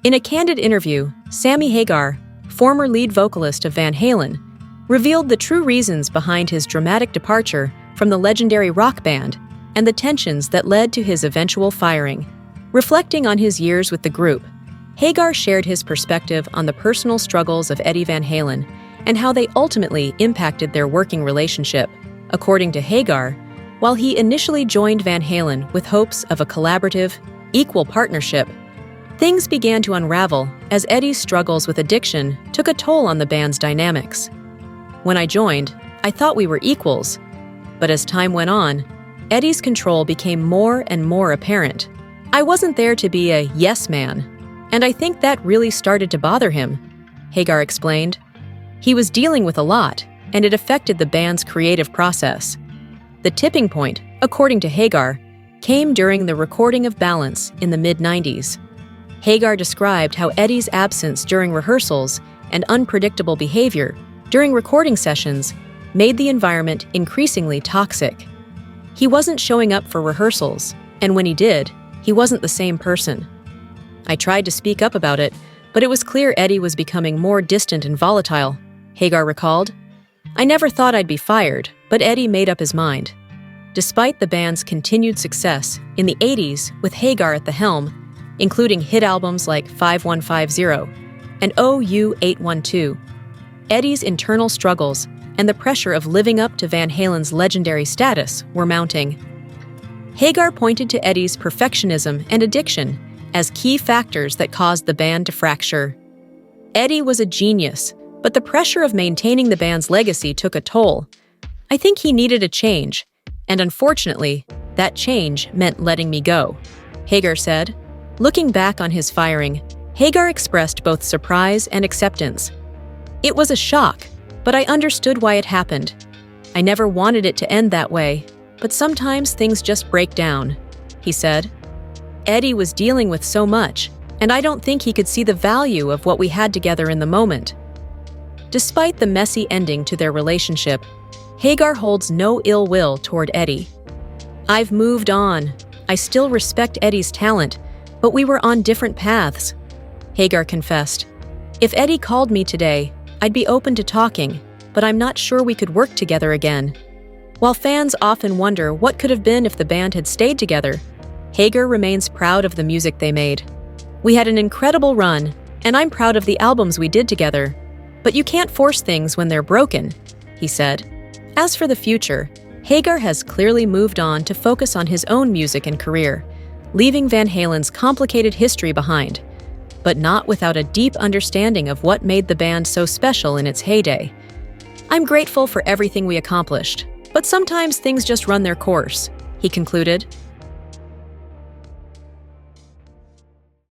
In a candid interview, Sammy Hagar, former lead vocalist of Van Halen, revealed the true reasons behind his dramatic departure from the legendary rock band and the tensions that led to his eventual firing. Reflecting on his years with the group, Hagar shared his perspective on the personal struggles of Eddie Van Halen and how they ultimately impacted their working relationship. According to Hagar, while he initially joined Van Halen with hopes of a collaborative, equal partnership, things began to unravel as Eddie's struggles with addiction took a toll on the band's dynamics. When I joined, I thought we were equals, but as time went on, Eddie's control became more and more apparent. I wasn't there to be a yes man, and I think that really started to bother him, Hagar explained. He was dealing with a lot, and it affected the band's creative process. The tipping point, according to Hagar, came during the recording of Balance in the mid-90s. Hagar described how Eddie's absence during rehearsals and unpredictable behavior during recording sessions made the environment increasingly toxic. He wasn't showing up for rehearsals, and when he did, he wasn't the same person. I tried to speak up about it, but it was clear Eddie was becoming more distant and volatile, Hagar recalled. I never thought I'd be fired, but Eddie made up his mind. Despite the band's continued success in the 80s with Hagar at the helm, including hit albums like 5150 and OU812, Eddie's internal struggles and the pressure of living up to Van Halen's legendary status were mounting. Hagar pointed to Eddie's perfectionism and addiction as key factors that caused the band to fracture. Eddie was a genius, but the pressure of maintaining the band's legacy took a toll. I think he needed a change, and unfortunately, that change meant letting me go, Hagar said. Looking back on his firing, Hagar expressed both surprise and acceptance. It was a shock, but I understood why it happened. I never wanted it to end that way, but sometimes things just break down, he said. Eddie was dealing with so much, and I don't think he could see the value of what we had together in the moment. Despite the messy ending to their relationship, Hagar holds no ill will toward Eddie. I've moved on. I still respect Eddie's talent, but we were on different paths, Hagar confessed. If Eddie called me today, I'd be open to talking, but I'm not sure we could work together again. While fans often wonder what could have been if the band had stayed together, Hagar remains proud of the music they made. We had an incredible run, and I'm proud of the albums we did together. But you can't force things when they're broken, he said. As for the future, Hagar has clearly moved on to focus on his own music and career, leaving Van Halen's complicated history behind, but not without a deep understanding of what made the band so special in its heyday. I'm grateful for everything we accomplished, but sometimes things just run their course, he concluded.